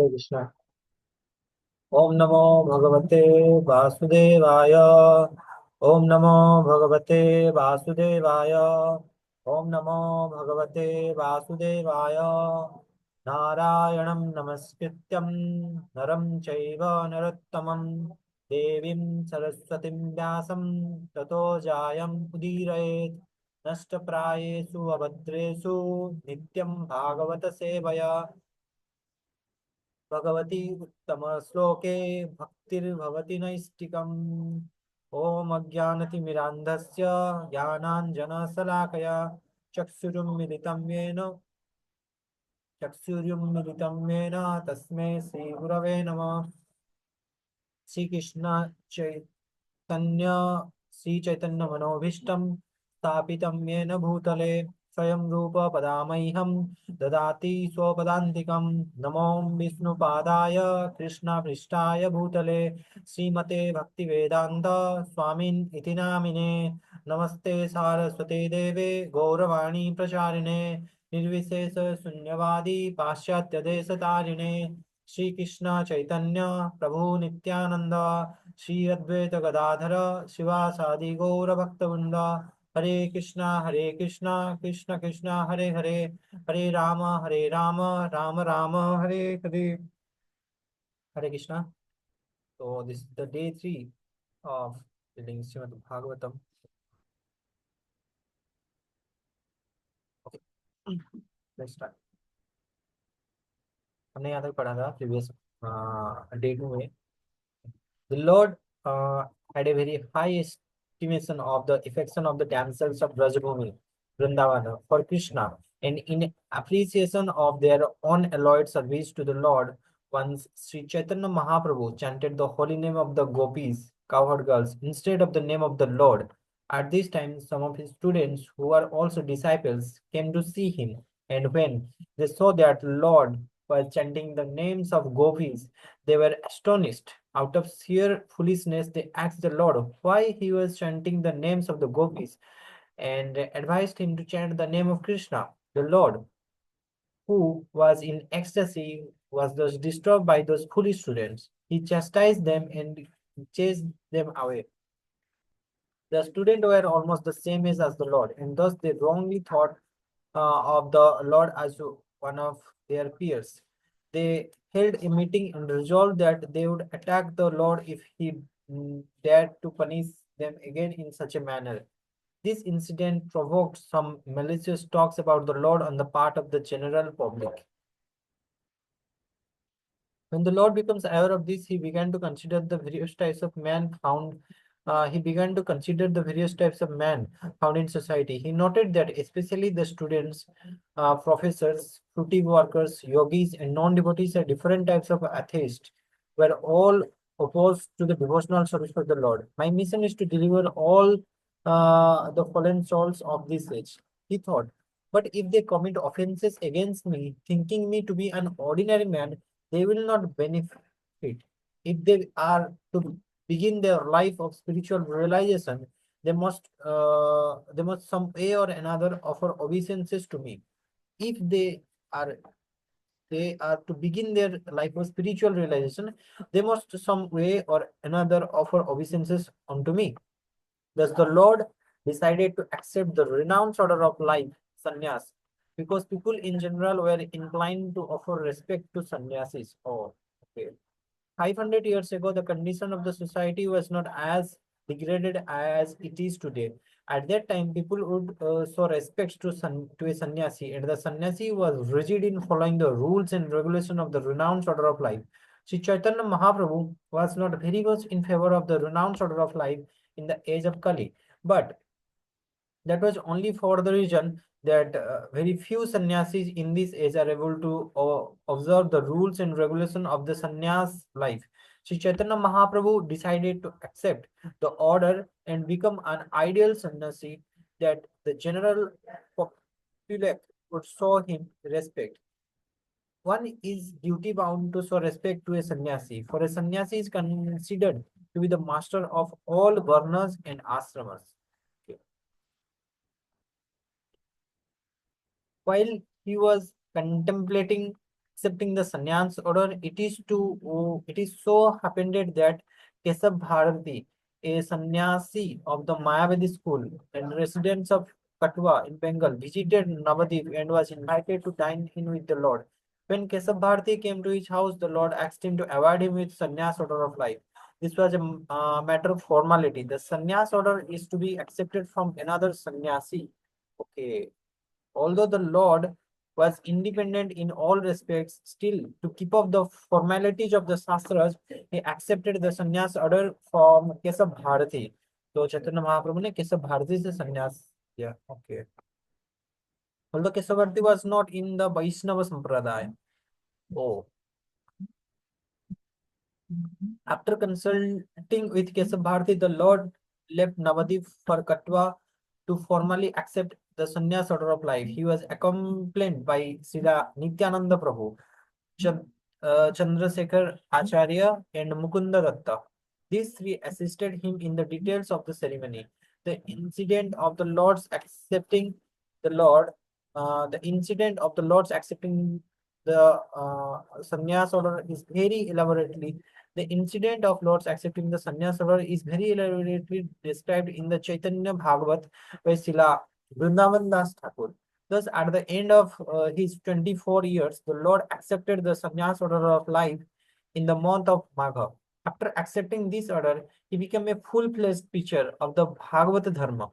हरे कृष्णा। ओम नमो भगवते वासुदेवाय। ओम नमो भगवते वासुदेवाय। ओम नमो भगवते वासुदेवाय। नारायणं नमस्कृत्यं नरं चैव नरोत्तमं देवीं सरस्वतीं व्यासं ततो जायं उदीरयेत्। नष्टप्रायेषु अभद्रेषु नित्यं भागवत सेवया भगवती उत्तम श्लोके भक्तिर्भवति नैष्टिकम्। ॐ अज्ञानतिमिरान्धस्य ज्ञानाञ्जनशलाकया चक्षुरुन्मिलितं येन चक्षुरुन्मिलितं येन तस्मै श्रीगुरवे नमः। श्रीकृष्ण चैतन्य श्रीचैतन्य मनोभीष्टं स्थापितं येन भूतले स्वयं रूप पदामह्यं ददाति स्वपदान्तिकं। नमो विष्णुपादाय कृष्णपृष्ठाय भूतले श्रीमते भक्तिवेदान्त स्वामिन् इति नामिने। नमस्ते सारस्वते देवे गौरवाणी प्रचारिणे निर्विशेष शून्यवादी पाश्चात्यदेशतारिणे। श्री कृष्ण चैतन्य प्रभु नित्यानंद श्री अद्वैत गदाधर शिवासादि गौर भक्तवृंद। हरे कृष्णा कृष्ण कृष्ण हरे हरे हरे राम राम राम हरे हरे। हरे कृष्णा। तो this the day 3 of reading Srimad Bhagavatam. Okay. Let's start. हमने यहाँ तक पढ़ा था प्रीवियस डे 2 में the Lord had a very high estimation of the affection of the damsels of Brajabhumi, Vrindavana, for Krishna, and in appreciation of their unalloyed service to the Lord, once Sri Chaitanya Mahaprabhu chanted the holy name of the gopis, cowherd girls, instead of the name of the Lord. At this time, some of his students, who were also disciples, came to see him, and when they saw that Lord was chanting the names of gopis, they were astonished. Out of sheer foolishness, they asked the Lord why he was chanting the names of the gopis and advised him to chant the name of Krishna. The Lord, who was in ecstasy, was thus disturbed by those foolish students. He chastised them and chased them away. The students were almost the same age as the Lord, and thus they wrongly thought of the Lord as one of their peers. They held a meeting and resolved that they would attack the Lord if he dared to punish them again in such a manner. This incident provoked some malicious talks about the Lord on the part of the general public. When the Lord becomes aware of this, he began to consider the various types of man found. He began to consider the various types of man found in society. He noted that especially the students, professors, fruity workers, yogis, and non-devotees are different types of atheists were all opposed to the devotional service of the Lord. My mission is to deliver all the fallen souls of this age, he thought. But if they commit offenses against me, thinking me to be an ordinary man, they will not benefit. If they are to begin their life of spiritual realization, they must some way or another offer obeisances to me. If are they are to begin their life of spiritual realization, they must some way or another offer obeisances unto me. Thus the Lord decided to accept the renounced order of life, sannyas, because people in general were inclined to offer respect to sannyasis. Oh, okay. 500 years ago, the condition of the society was not as degraded as it is today. At that time, people would show respect to a sannyasi, and the sannyasi was rigid in following the rules and regulation of the renounced order of life. Sri Chaitanya Mahaprabhu was not very much in favor of the renounced order of life in the age of Kali, but that was only for the reason that very few sannyasis in this age are able to observe the rules and regulation of the sannyas life. Sri Chaitanya Mahaprabhu decided to accept the order and become an ideal sannyasi that the general populace would show him respect. One is duty bound to show respect to a sannyasi, for a sannyasi is considered to be the master of all varnas and ashramas. Okay. While he was contemplating accepting the sannyas order, it is so happened that Kesab Bharati, a sannyasi of the Mayavadi school and residents of Katwa in Bengal, visited Navadip and was invited to dine in with the Lord. When Kesab Bharati came to his house, the Lord asked him to award him with sannyas order of life. This was a matter of formality. The sannyas order is to be accepted from another sannyasi. Okay. Although the Lord was independent in all respects, still to keep up the formalities of the Shastras, he accepted the sannyas order from Kesab Bharati. So Chaitanya Mahaprabhu ne Kesab Bharati se sannyas. Yeah, okay. Although Kesab Bharati was not in the Vaishnava Sampradaya. Oh. After consulting with Kesab Bharati, the Lord left Navadip for Katwa to formally accept the sannyas order of life. He was accompanied by Srila Nityananda Prabhu, Chandrasekhar Acharya, and Mukunda Datta. These three assisted him in the details of the ceremony. The incident of the Lord's accepting the Lord, the incident of the Lord's accepting the sannyas order is very elaborately. The incident of Lord's accepting the sannyas order is very elaborately described in the Chaitanya Bhagavat by Srila Vrindavan Das Thakur. Thus, at the end of his 24 years, the Lord accepted the sannyas order of life in the month of Magha. After accepting this order, he became a full-fledged preacher of the Bhagavad Dharma.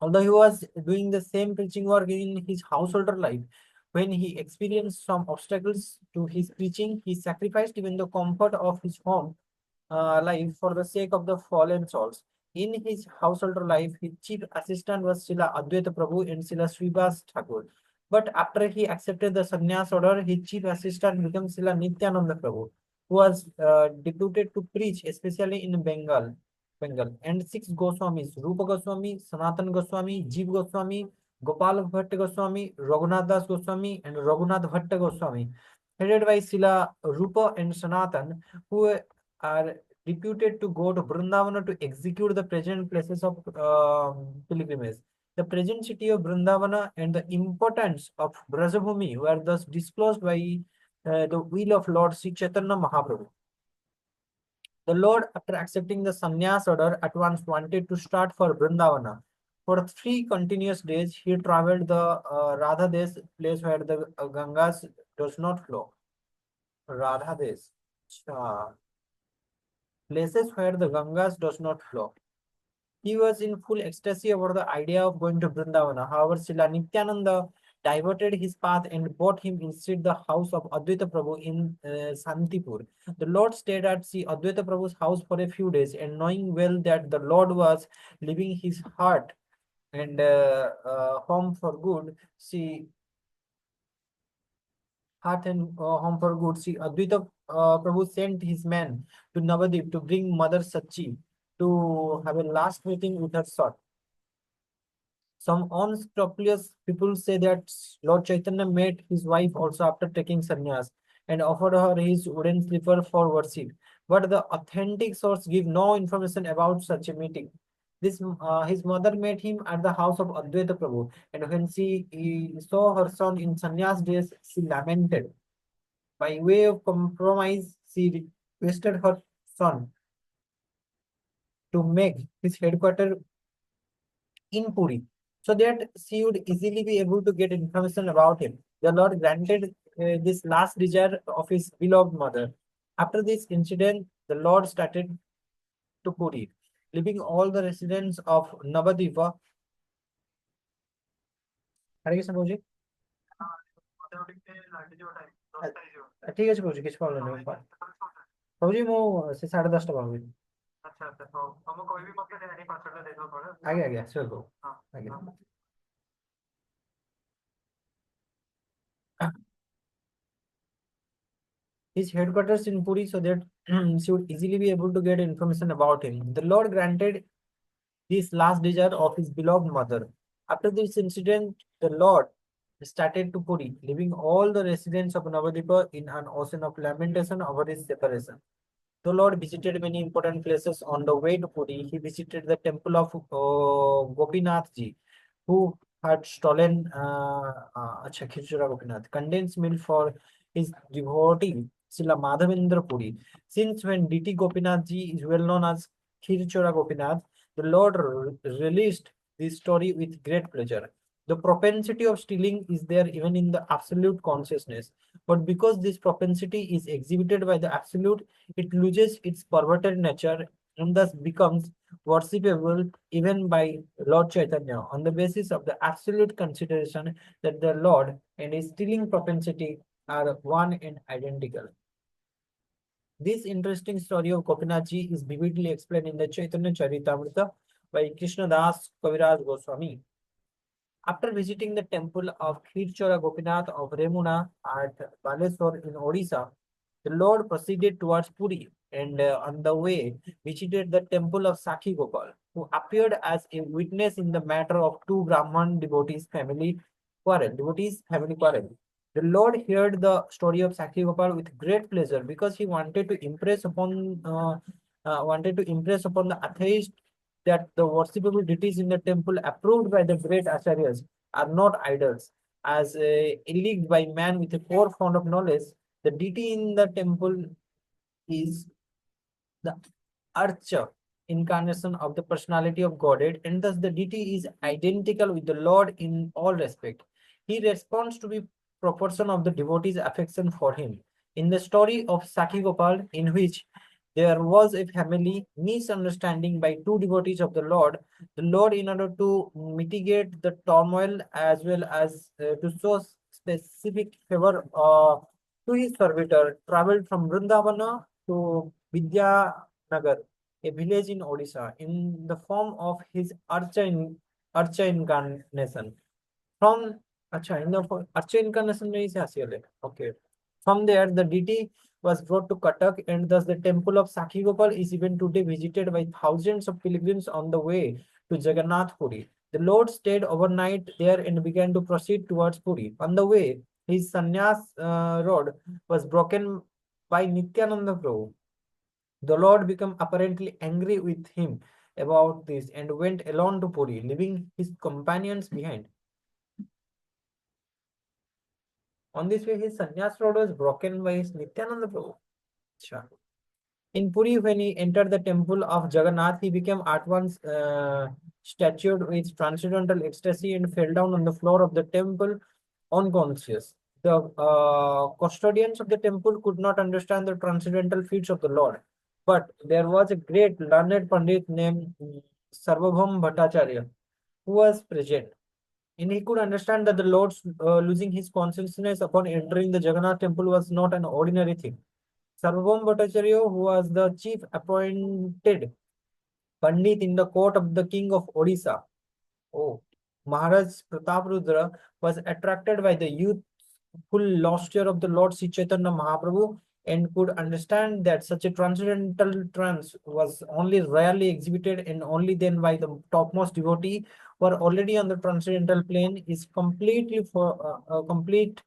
Although he was doing the same preaching work in his householder life, when he experienced some obstacles to his preaching, he sacrificed even the comfort of his home life for the sake of the fallen souls. In his householder life, his chief assistant was Srila Advaita Prabhu and Srila Srivas Thakur. But after he accepted the sannyas order, his chief assistant became Srila Nityananda Prabhu, who was deputed to preach, especially in Bengal. And six Goswamis, Rupa Goswami, Sanatan Goswami, Jeev Goswami, Gopal Bhatt Goswami, Raghunath Das Goswami, and Raghunath Bhatt Goswami, headed by Srila Rupa and Sanatan, who are deputed to go to Vrindavana to execute the present places of pilgrimage. The present city of Vrindavana and the importance of Brajabhumi were thus disclosed by the will of Lord Sri Chaitanya Mahaprabhu. The Lord, after accepting the sannyas order, at once wanted to start for Vrindavana. For 3 continuous days, he traveled the Radha Desh, place where the Gangas does not flow. Radha Desh. Places where the Gangas does not flow. He was in full ecstasy over the idea of going to Vrindavana. However, Srila Nityananda diverted his path and brought him instead the house of Advaita Prabhu in Santipur. The Lord stayed at Sri Advaita Prabhu's house for a few days, and knowing well that the Lord was leaving his heart and home for good, home for good, Advaita Prabhu sent his man to Navadip to bring Mother Sachi to have a last meeting with her son. Some unscrupulous people say that Lord Chaitanya met his wife also after taking sannyas and offered her his wooden slipper for worship. But the authentic source give no information about such a meeting. His mother met him at the house of Advaita Prabhu, and when he saw her son in sannyas days, she lamented. By way of compromise, she requested her son to make his headquarters in Puri, so that she would easily be able to get information about him. The Lord granted this last desire of his beloved mother. After this incident, the Lord started to Puri, leaving all the residents of Navadipa. Hare Krishna Prabhuji. ঠিক আছে প্রভুজি কিছু problem নেই প্রভুজি ମୁଁ ସେ 10:30 ବାହାରୁଛି ଆଚ୍ଛା ଆଚ୍ଛା ହଉ ତମ କହିବି ମତେ ଜାଣି ପାସୱାର୍ଡ ଦେଇଦେବ ପରେ ଆଜ୍ଞା ଆଜ୍ଞା ସିଓର ପ୍ରଭୁ ଆଜ୍ଞା his headquarters in Puri so that she would easily be able to get information about him. The Lord granted this last desire of his beloved mother. After this incident, the Lord started to Puri, leaving all the residents of Navadipa in an ocean of lamentation over his separation. The Lord visited many important places on the way to Puri. He visited the temple of Gopinath Ji, who had stolen acha Khirchora Gopinath condensed milk for his devotee Srila Madhavendra Puri. Since when DT Gopinath ji is well known as Khirchora Gopinath, the Lord released this story with great pleasure. The propensity of stealing is there even in the absolute consciousness, but because this propensity is exhibited by the absolute, it loses its perverted nature and thus becomes worshipable even by Lord Chaitanya on the basis of the absolute consideration that the Lord and his stealing propensity are one and identical. This interesting story of Gopinath Ji is vividly explained in the Chaitanya Charitamrita by Krishna Das Kaviraj Goswami. After visiting the temple of Khirchora Gopinath of Remuna at Baleswar in Odisha, the Lord proceeded towards Puri and on the way visited the temple of Sakhi Gopal, who appeared as a witness in the matter of two Brahman devotees family quarrel. The Lord heard the story of Sakhi Gopal with great pleasure because he wanted to impress upon the atheist that the worshipable deities in the temple approved by the great acharyas are not idols. As alleged by man with a poor fond of knowledge, the deity in the temple is the Archa incarnation of the personality of Godhead, and thus the deity is identical with the Lord in all respect. He responds to the proportion of the devotee's affection for him. In the story of Sakhi Gopal, in which there was a family misunderstanding by two devotees of the Lord, in order to mitigate the turmoil as well as to show specific favor to his servitor, traveled from Vrindavana to Vidyanagar, a village in Odisha, in the form of his Archa incarnation. From in the Archa incarnation में से आसियल है. Okay. From there, the deity was brought to Cuttack, and thus the temple of Sakhi Gopal is even today visited by thousands of pilgrims on the way to Jagannath Puri. The Lord stayed overnight there and began to proceed towards Puri. On the way, his sannyas road was broken by Nityananda Prabhu. The Lord became apparently angry with him about this and went alone to Puri, leaving his companions behind. On this way, his sannyas road was broken by his Nityananda Prabhu. Sure. In Puri, when he entered the temple of Jagannath, he became at once statued with transcendental ecstasy and fell down on the floor of the temple unconscious. The custodians of the temple could not understand the transcendental feats of the Lord, but there was a great learned Pandit named Sarvabhaum Bhattacharya who was present. And he could understand that the Lord's losing his consciousness upon entering the Jagannath temple was not an ordinary thing. Sarvabhaum Bhattacharya, who was the chief appointed Pandit in the court of the king of Odisha, Maharaj Prataprudra, was attracted by the youthful lustre of the Lord Sri Chaitanya Mahaprabhu and could understand that such a transcendental trance was only rarely exhibited and only then by the topmost devotee who are already on the transcendental plane is completely for complete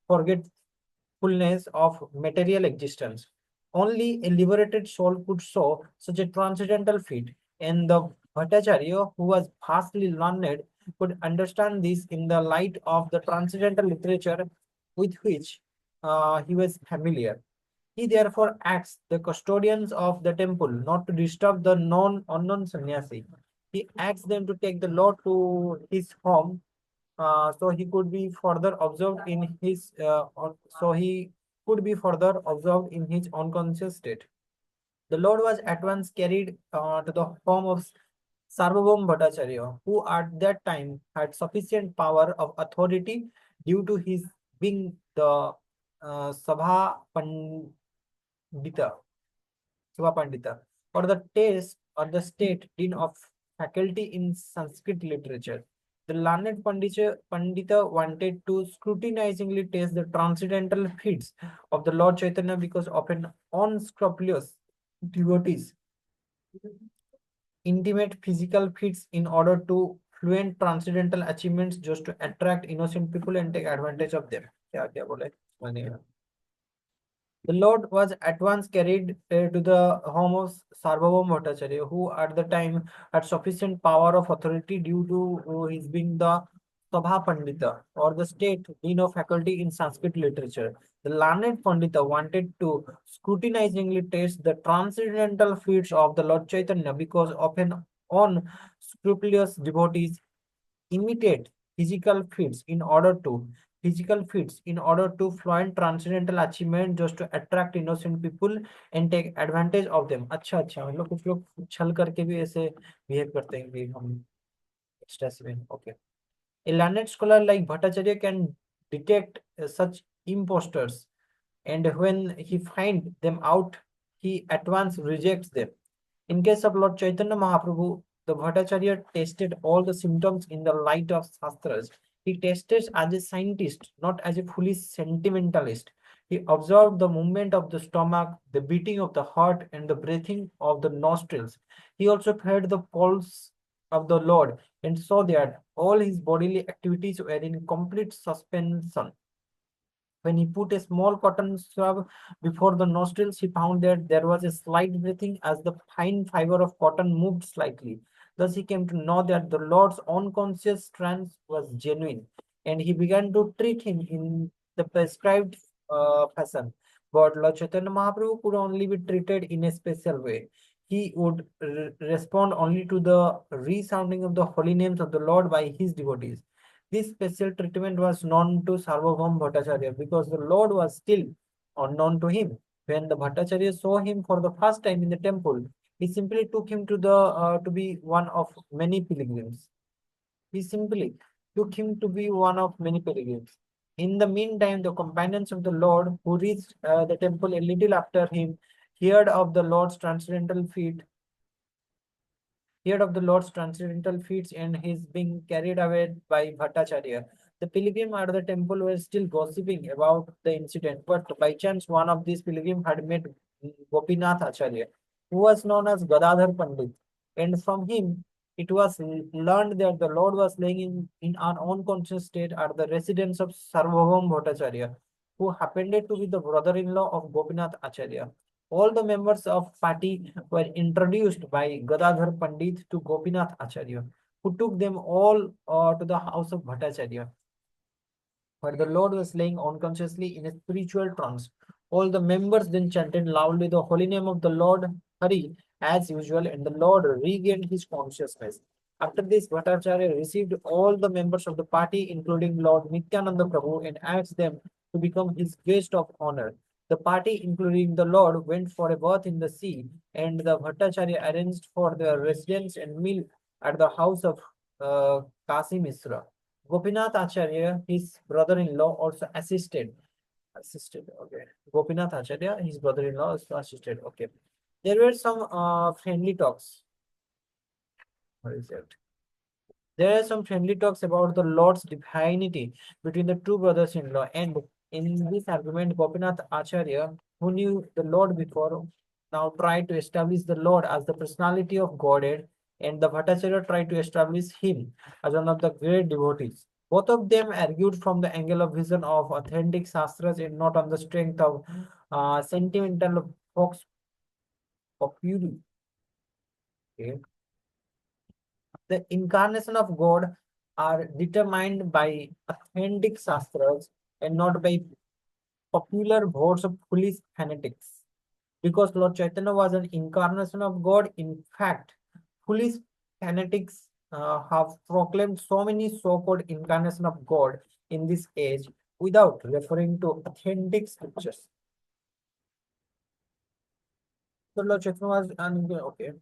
forgetfulness of material existence. Only a liberated soul could show such a transcendental feat, and the Bhattacharya, who was vastly learned, could understand this in the light of the transcendental literature with which he was familiar. He therefore asks the custodians of the temple not to disturb the unknown sannyasi. He asks them to take the Lord to his home, so he could be further observed in his unconscious state. The Lord was at once carried to the home of Sarvabhaum Bhattacharya, who at that time had sufficient power of authority due to his being the Sabha Pandita, Sabha Pandita, or the taste or the state dean of faculty in Sanskrit literature. The learned Pandita wanted to scrutinizingly test the transcendental feats of the Lord Chaitanya because of an unscrupulous devotees intimate physical feats in order to fluent transcendental achievements just to attract innocent people and take advantage of them. क्या क्या बोले मैंने The Lord was at once carried to the home of Sarvabhaum Bhattacharya, who at the time had sufficient power of authority due to his being the Sabha Pandita, or the state dean of faculty in Sanskrit literature. The learned Pandita wanted to scrutinizingly test the transcendental feats of the Lord Chaitanya because often unscrupulous devotees imitate physical feats in order to flaunt transcendental achievement just to attract innocent people and take advantage of them. अच्छा अच्छा मतलब कुछ लोग छल करके भी ऐसे behave करते हैं कि हम एक्स्ट्रा से okay. A learned scholar like Bhattacharya can detect such impostors, and when he finds them out, he at once rejects them. In case of Lord Chaitanya Mahaprabhu, the Bhattacharya tested all the symptoms in the light of Shastras. He tested as a scientist, not as a foolish sentimentalist. He observed the movement of the stomach, the beating of the heart, and the breathing of the nostrils. He also felt the pulse of the Lord and saw that all his bodily activities were in complete suspension. When he put a small cotton swab before the nostrils, he found that there was a slight breathing as the fine fiber of cotton moved slightly. Thus, he came to know that the Lord's unconscious trance was genuine, and he began to treat him in the prescribed fashion. But Lord Chaitanya Mahaprabhu could only be treated in a special way. He would respond only to the resounding of the holy names of the Lord by his devotees. This special treatment was known to Sarvabhaum Bhattacharya because the Lord was still unknown to him. When the Bhattacharya saw him for the first time in the temple, he simply took him to be one of many pilgrims. He simply took him to be one of many pilgrims. In the meantime, the companions of the Lord, who reached the temple a little after him, heard of the Lord's transcendental feat heard of the Lord's transcendental feats and his being carried away by Bhattacharya. The pilgrims at the temple were still gossiping about the incident, but by chance one of these pilgrims had met Gopinath Acharya, who was known as Gadadhar Pandit, and from him it was learned that the Lord was laying in an unconscious state at the residence of Sarvabhaum Bhattacharya, who happened to be the brother-in-law of Gopinath Acharya. All the members of party were introduced by Gadadhar Pandit to Gopinath Acharya, who took them all to the house of Bhattacharya, where the Lord was laying unconsciously in a spiritual trance. All the members then chanted loudly the holy name of the Lord Hari as usual, and the Lord regained his consciousness. After this, Bhattacharya received all the members of the party, including Lord Nityananda Prabhu, and asked them to become his guest of honor. The party, including the Lord, went for a bath in the sea, and the Bhattacharya arranged for their residence and meal at the house of Kasi Misra. Gopinath Acharya, his brother-in-law, also assisted. Assisted, okay. Gopinath Acharya, his brother-in-law, also assisted. Okay. There were some friendly talks. What is it? There are some friendly talks about the Lord's divinity between the two brothers-in-law, and in this argument, Gopinath Acharya, who knew the Lord before, now tried to establish the Lord as the personality of Godhead, and the Bhattacharya tried to establish him as one of the great devotees. Both of them argued from the angle of vision of authentic shastras and not on the strength of sentimental vox populi. Okay. The incarnation of God are determined by authentic shastras and not by popular votes of foolish fanatics. Because Lord Chaitanya was an incarnation of God, in fact, foolish fanatics have proclaimed so many so-called incarnation of God in this age without referring to authentic scriptures. So Lord Chaitanya was okay.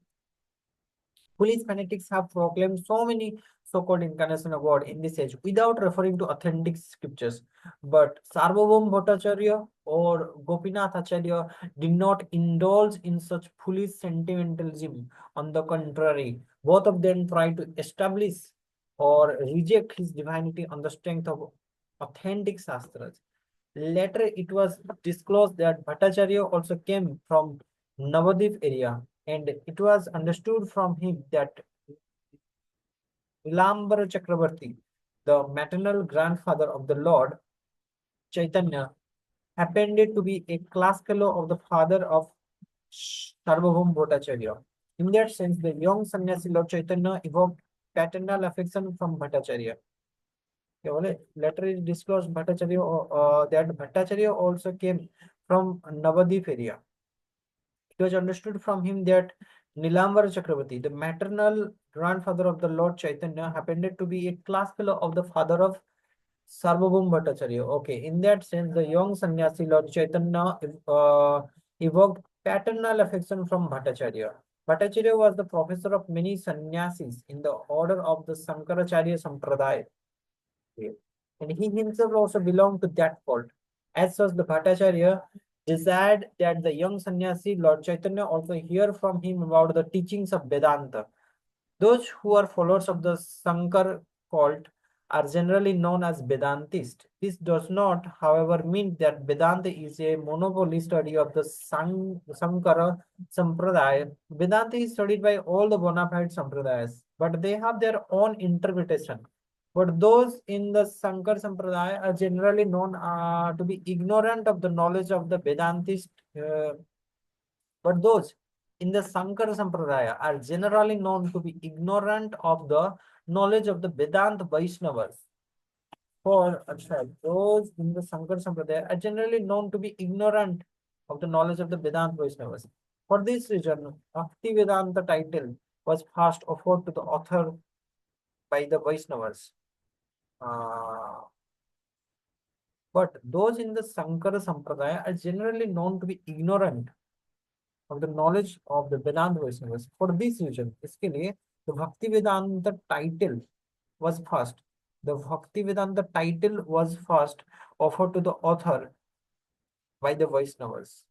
Police fanatics have proclaimed so many so-called incarnation of God in this age without referring to authentic scriptures. But Sarvabhaum Bhattacharya or Gopinath Acharya did not indulge in such foolish sentimentalism. On the contrary, both of them tried to establish or reject his divinity on the strength of authentic shastras. Later, it was disclosed that Bhattacharya also came from Navadip area, and it was understood from him that Vilambara Chakravarti, the maternal grandfather of the Lord Chaitanya, happened to be a class fellow of the father of Sarvabhaum Bhattacharya. In that sense, the young sannyasi Lord Chaitanya evoked paternal affection from Bhattacharya. Later it disclosed Bhattacharya that Bhattacharya also came from Navadip area. It was understood from him that Nilambar Chakravarti, the maternal grandfather of the Lord Chaitanya, happened to be a class fellow of the father of Sarvabhaum Bhattacharya. Okay, in that sense, the young sannyasi Lord Chaitanya evoked paternal affection from Bhattacharya. Bhattacharya was the professor of many sannyasis in the order of the Sankaracharya Sampradaya. Okay. And he himself also belonged to that cult. As such, the Bhattacharya desired that the young sannyasi Lord Chaitanya also hear from him about the teachings of Vedanta. Those who are followers of the Sankar cult are generally known as Vedantists. This does not, however, mean that Vedanta is a monopoly study of the Sankara Sampradaya. Vedanta is studied by all the bona fide Sampradayas, but they have their own interpretation. But those in the Sankar Sampradaya are generally known to be ignorant of the knowledge of the Vedantist but those in the Sankara Sampradaya are generally known to be ignorant of the knowledge of the Vedanta Vaishnavas. Those in the Sankara Sampradaya are generally known to be ignorant of the knowledge of the Vedanta Vaishnavas. For this reason, Bhakti Vedanta title was first offered to the author by the Vaishnavas. But those in the Sankara Sampradaya are generally known to be ignorant of the knowledge of the Vedanta Vaishnavas. For this reason, इसके लिए the Bhakti Vedanta title was first. The Bhakti Vedanta title was first offered to the author by the Vaishnavas.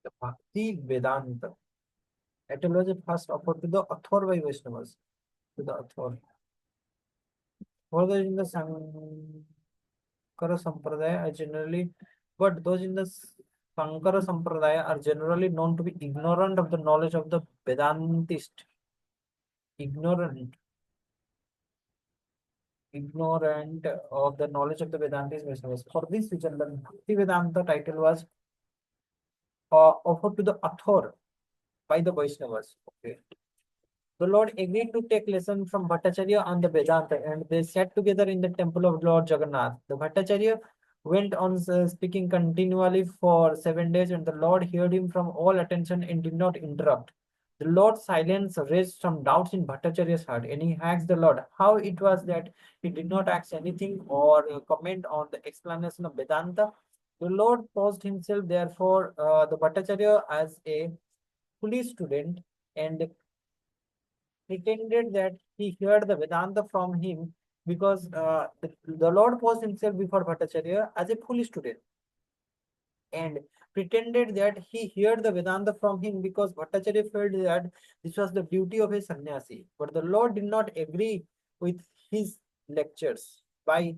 The Bhakti Vedanta title was first offered to the author by Vaishnavas. To the author. For those in the Sankara Sampradaya are generally, but those in the Sankara Sampradaya are generally known to be ignorant of the knowledge of the Vedantist. Ignorant of the knowledge of the Vedantist Vaishnavas. For this reason, the Bhakti Vedanta title was offered to the author by the Vaishnavas. Okay. The Lord agreed to take lesson from Bhattacharya on the Vedanta, and they sat together in the temple of Lord Jagannath. The Bhattacharya went on speaking continually for 7 days, and the Lord heard him from all attention and did not interrupt. The Lord's silence raised some doubts in Bhattacharya's heart, and he asked the Lord how it was that he did not ask anything or comment on the explanation of Vedanta. The Lord posed himself, therefore, the Bhattacharya as a foolish student and pretended that he heard the Vedanta from him because the Lord posed himself before Bhattacharya as a foolish student and pretended that he heard the Vedanta from him because Bhattacharya felt that this was the duty of a sannyasi. But the Lord did not agree with his lectures. By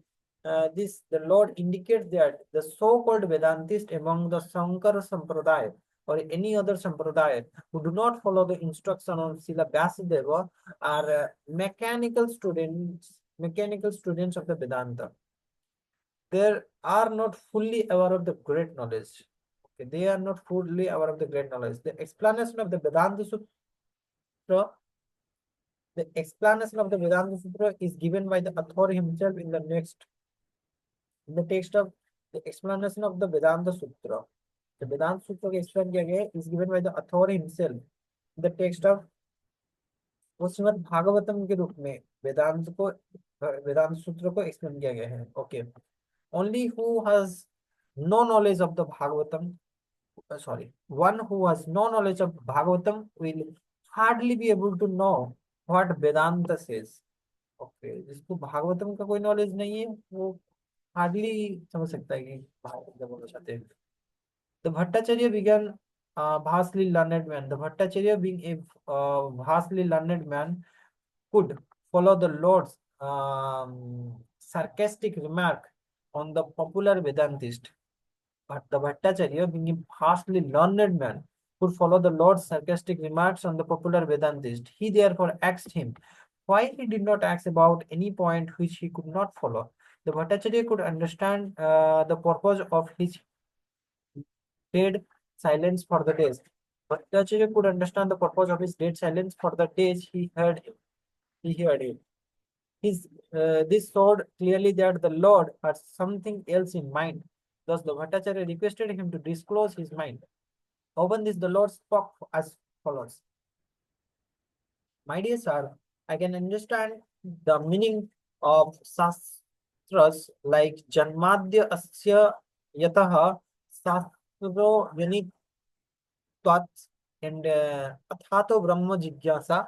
this, the Lord indicates that the so-called Vedantist among the Sankara Sampradaya or any other Sampradaya who do not follow the instruction of Srila Vyasadeva are mechanical students of the Vedanta. They are not fully aware of the great knowledge. Okay, they are not fully aware of the great knowledge. The explanation of the Vedanta Sutra is given by the author himself in the next, in the text of the explanation of the Vedanta Sutra. The Vedanta Sutra explained is given by the author himself in the text of वो श्रीमद् भागवतम के रूप में वेदांत सूत्र को explain किया गया है. Okay. Only who has no knowledge of the Bhagavatam, one who has no knowledge of Bhagavatam will hardly be able to know what Vedanta says. Okay, जिसको भागवतम का कोई नॉलेज नहीं है वो हार्डली समझ सकता है कि भागवत क्या बोलना चाहते हैं. The Bhattacharya began vastly learned man. The Bhattacharya, being a vastly learned man, could follow the Lord's sarcastic remark on the popular Vedantist. But the Bhattacharya, being a vastly learned man, could follow the Lord's sarcastic remarks on the popular Vedantist. He therefore asked him why he did not ask about any point which he could not follow. The Bhattacharya could understand the purpose of his dead silence for the days. Bhattacharya could understand the purpose of his dead silence for the days he heard him. He heard him. This showed clearly that the Lord had something else in mind. Thus, the Bhattacharya requested him to disclose his mind. Upon this, the Lord spoke as follows. My dear sir, I can understand the meaning of shastras like Janmadya Asya Yataha Shastro Twats and Athato Brahma Jigyasa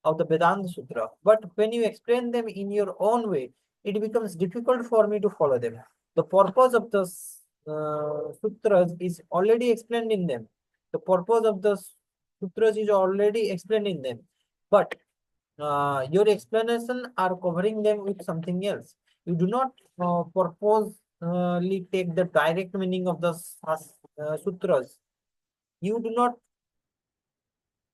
of the Vedanta Sutra. But when you explain them in your own way, it becomes difficult for me to follow them. The purpose of the sutras is already explained in them. The purpose of the sutras is already explained in them. But your explanation are covering them with something else. You do not purposely take the direct meaning of the sutras. You do not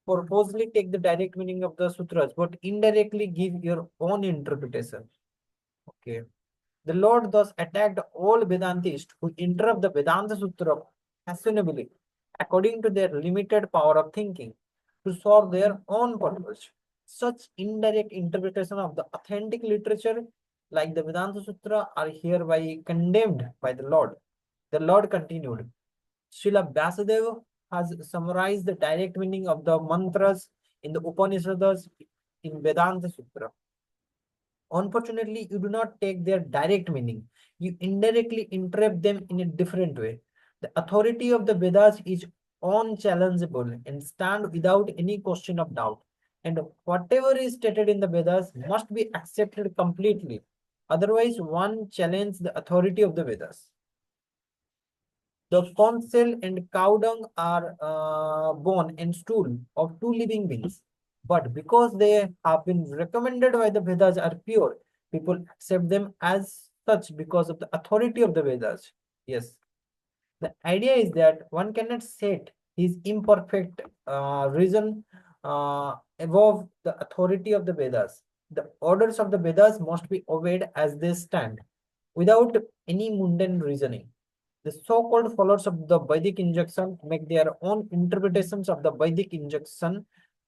purposely take the direct meaning of the sutras, but indirectly give your own interpretation. Okay. The Lord thus attacked all Vedantists who interrupt the Vedanta Sutra fashionably, according to their limited power of thinking, to serve their own purpose. Such indirect interpretation of the authentic literature, like the Vedanta Sutra, are hereby condemned by the Lord. The Lord continued. Srila Vyasadeva has summarized the direct meaning of the mantras in the Upanishads in Vedanta Sutra. Unfortunately, you do not take their direct meaning. You indirectly interpret them in a different way. The authority of the Vedas is unchallengeable and stand without any question of doubt. And whatever is stated in the Vedas must be accepted completely. Otherwise, one challenges the authority of the Vedas. The conch shell and cow dung are bone and stool of two living beings. But because they have been recommended by the Vedas are pure, people accept them as such because of the authority of the Vedas. Yes. The idea is that one cannot set his imperfect reason above the authority of the Vedas. The orders of the Vedas must be obeyed as they stand, without any mundane reasoning. The so-called followers of the Vedic injunction make their own interpretations of the Vedic injunction.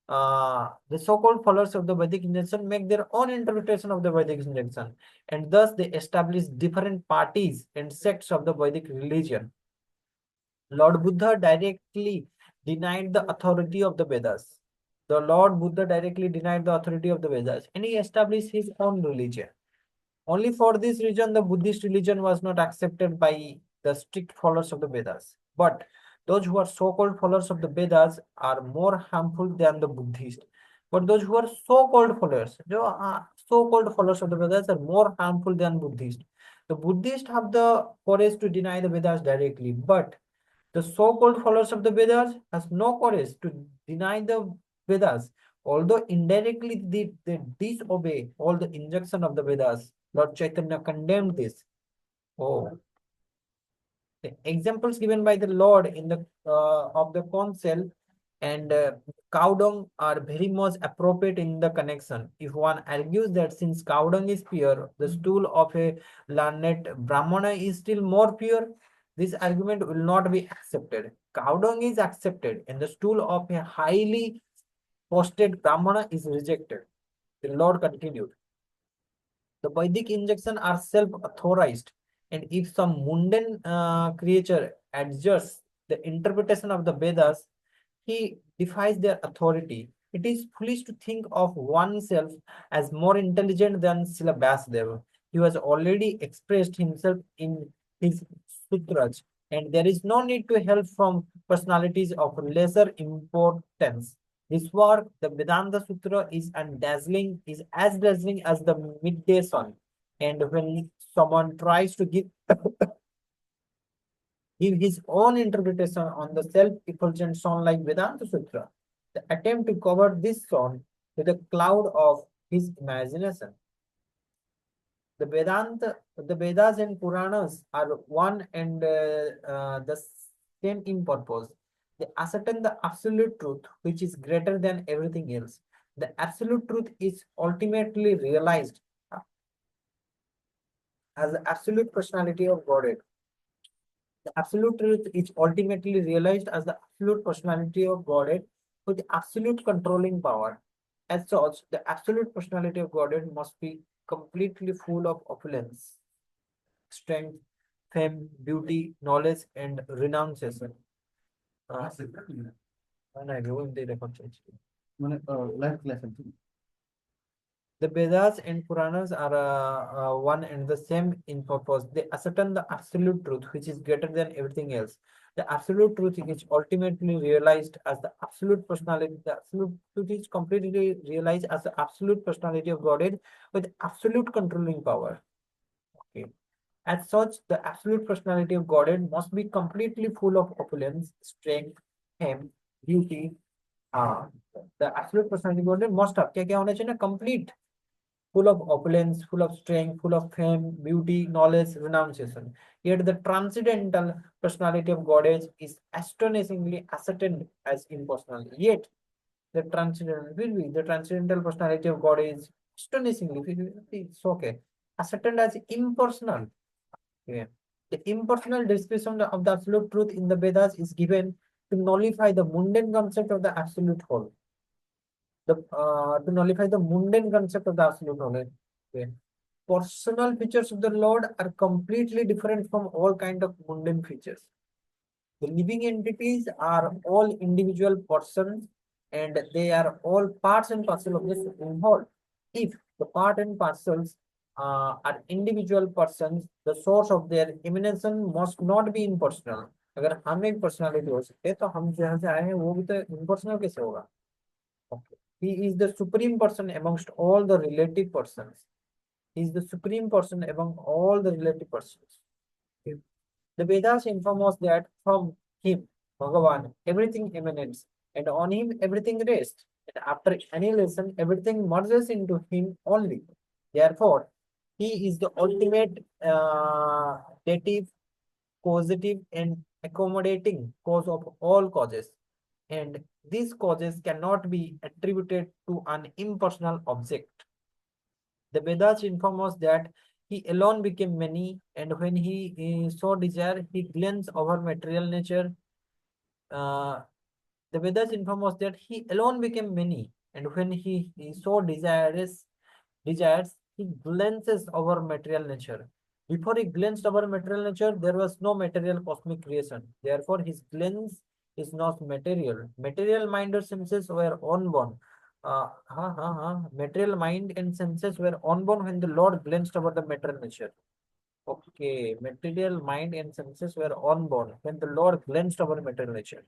The so-called followers of the Vedic injunction make their own interpretation of the Vedic injunction, and thus they establish different parties and sects of the Vedic religion. Lord Buddha directly denied the authority of the Vedas. The Lord Buddha directly denied the authority of the Vedas, and he established his own religion. Only for this reason, the Buddhist religion was not accepted by the strict followers of the Vedas. But those who are so-called followers of the Vedas are more harmful than the Buddhists. But those who are so-called followers, of the Vedas are more harmful than Buddhists. The Buddhists have the courage to deny the Vedas directly, but the so-called followers of the Vedas has no courage to deny the Vedas, although indirectly they disobey all the injunction of the Vedas. Lord Chaitanya condemned this. Oh, the examples given by the Lord in the of the council and cow dung are very much appropriate in the connection. If one argues that since cow dung is pure, the stool of a learned Brahmana is still more pure, this argument will not be accepted. Cow dung is accepted, and the stool of a highly posted Brahmana is rejected. The Lord continued. The Vedic injunction are self-authorized, and if some mundane creature adjusts the interpretation of the Vedas, he defies their authority. It is foolish to think of oneself as more intelligent than Srila Vyasadeva. He has already expressed himself in his sutras, and there is no need to help from personalities of lesser importance. This work, the Vedanta Sutra, is as dazzling as the midday sun. And when someone tries to give his own interpretation on the self-effulgent sun like Vedanta Sutra, the attempt to cover this sun with a cloud of his imagination. The Vedas and Puranas are one and the same in purpose. They ascertain the absolute truth, which is greater than everything else. The absolute truth is ultimately realized as the absolute personality of Godhead. The absolute truth is ultimately realized as the absolute personality of Godhead with absolute controlling power. As such, the absolute personality of Godhead must be completely full of opulence, strength, fame, beauty, knowledge, and renunciation. না, ওইটাই record চলছে। Live class আর কি। The Vedas and Puranas are one and the same in purpose. They ascertain the absolute truth, which is greater than everything else. The absolute truth is ultimately realized as the absolute personality. The absolute truth is completely realized as the absolute personality of Godhead with absolute controlling power. Okay. As such, the absolute personality of Godhead must be completely full of opulence, strength, fame, beauty. The absolute personality of Godhead must have क्या क्या होना चाहिए ना complete, full of opulence, full of strength, full of fame, beauty, knowledge, renunciation. Yet the transcendental personality of Godhead is astonishingly ascertained as impersonal. Yet the transcendental personality of God is astonishingly, it's okay, ascertained as impersonal. Yeah. The impersonal description of the absolute truth in the Vedas is given to nullify the mundane concept of the absolute whole. To nullify the mundane concept of the absolute whole. Okay. Personal features of the Lord are completely different from all kind of mundane features. The living entities are all individual persons and they are all parts and parcel of the Supreme Whole. If the part and parcels are individual persons, the source of their emanation must not be impersonal. अगर हम एक personality हो सकते हैं तो हम जहाँ से आए हैं वो भी तो impersonal कैसे होगा? Okay. He is the supreme person amongst all the relative persons. He is the supreme person among all the relative persons. Okay. The Vedas inform us that from him, Bhagavan, everything emanates, and on him everything rests. And after annihilation, everything merges into him only. Therefore, he is the ultimate dative, causative, and accommodating cause of all causes. And these causes cannot be attributed to an impersonal object. The Vedas inform us that he alone became many, and when he saw desire, he glanced over material nature. Uh, the Vedas inform us that he alone became many, and when he saw desires, he glances over material nature. Before he glanced over material nature, there was no material cosmic creation. Therefore, his glance is not material. Material mind or senses were unborn. Material mind and senses were unborn when the Lord glanced over the material nature. Okay, material mind and senses were unborn when the Lord glanced over material nature.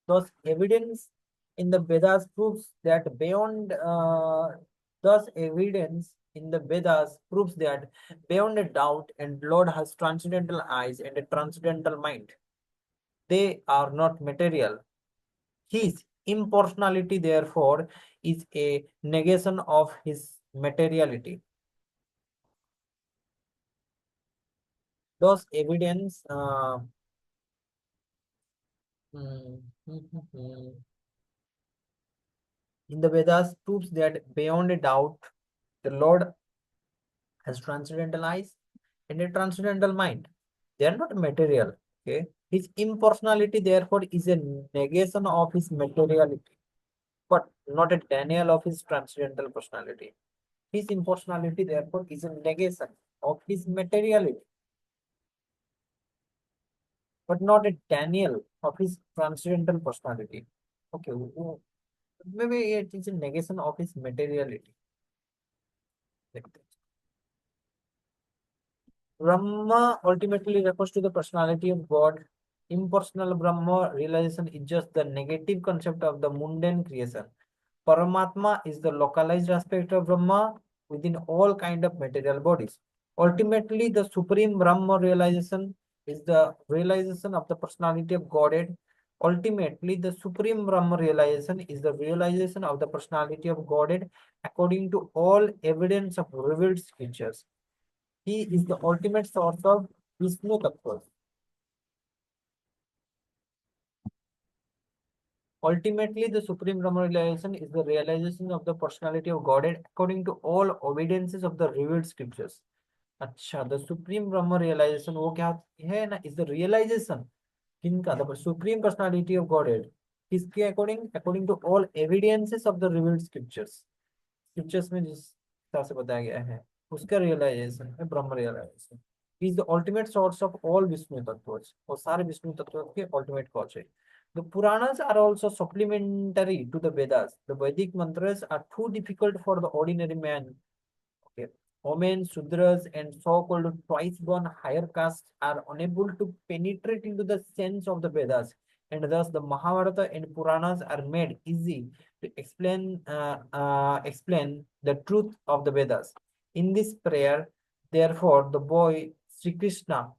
Thus, evidence in the Vedas proves that thus evidence in the Vedas proves that beyond a doubt, and Lord has transcendental eyes and a transcendental mind. They are not material. His impersonality, therefore, is a negation of his materiality. Thus, evidence. In the Vedas proves that beyond a doubt, the Lord has transcendental eyes and a transcendental mind. They are not material. Okay. His impersonality, therefore, is a negation of his materiality, but not a denial of his transcendental personality. His impersonality, therefore, is a negation of his materiality, but not a denial of his transcendental personality. Okay. Maybe it is a negation of his materiality. Like that. Brahma ultimately refers to the personality of God. Impersonal Brahma realization is just the negative concept of the mundane creation. Paramatma is the localized aspect of Brahma within all kind of material bodies. Ultimately, the supreme Brahma realization is the realization of the personality of Godhead. Ultimately, the supreme Brahma realization is the realization of the personality of Godhead according to all evidence of revealed scriptures. He is the ultimate source of Vishnu Tattva. Ultimately, the Supreme Brahma realization is the realization of the personality of Godhead according to all evidences of the revealed scriptures. अच्छा, the supreme Brahma realization वो क्या है ना, is the realization किनका, the supreme personality of Godhead, किसके according, according to all evidences of the revealed scriptures, scriptures में जिस हिसाब से बताया गया है उसका रियलाइजेशन है Brahma realisation. Is the ultimate source of all Vishnu tattva, और सारे विष्णु तत्व के अल्टीमेट कॉज है। The Puranas are also supplementary to the Vedas. The Vedic mantras are too difficult for the ordinary man. Okay. Women, Sudras, and so-called twice-born higher castes are unable to penetrate into the sense of the Vedas, and thus the Mahabharata and Puranas are made easy to explain the truth of the Vedas. In this prayer, therefore, the boy Sri Krishna,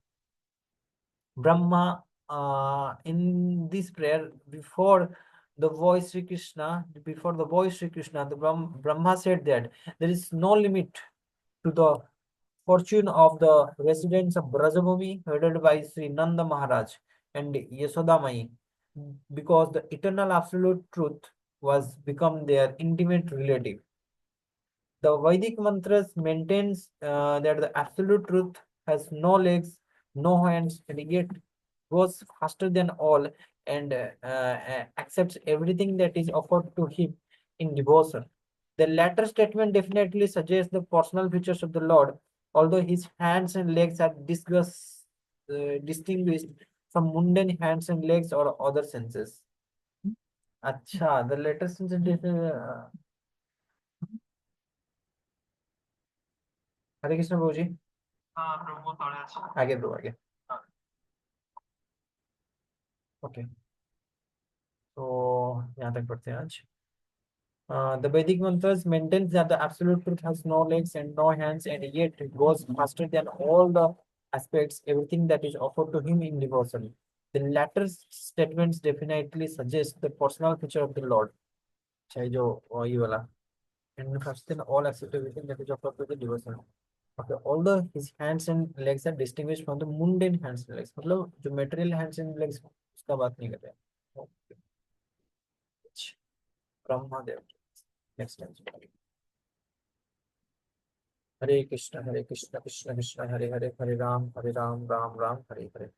Brahma, in this prayer, before the voice Sri Krishna, the Brahma said that there is no limit to the fortune of the residents of Brajabhumi, headed by Sri Nanda Maharaj and Yasodamai, because the eternal absolute truth was become their intimate relative. The Vedic mantras maintains that the absolute truth has no legs, no hands, and yet goes faster than all, and accepts everything that is offered to him in devotion. The latter statement definitely suggests the personal features of the Lord, although his hands and legs are distinguished from mundane hands and legs or other senses. अच्छा, the latter sense हरे कृष्ण प्रभु जी। हाँ प्रभु थोड़े अच्छे आगे bro आगे। Okay, तो यहाँ तक पढ़ते हैं आज। The Vedic mantras maintains that the absolute truth has no legs and no hands, and yet it goes faster than all the aspects, everything that is offered to him in devotion. The latter statements definitely suggest the personal feature of the Lord. चाहे जो ये वाला, and faster than all accept everything that is offered to the devotion. Okay, although his hands and legs are distinguished from the mundane hands and legs, मतलब जो material hands and legs उसका बात नहीं कर रहे हैं। Okay. Brahmadev, next time. Hare Krishna Krishna Krishna Hare Hare, Hare Rama Rama Rama Hare हरे।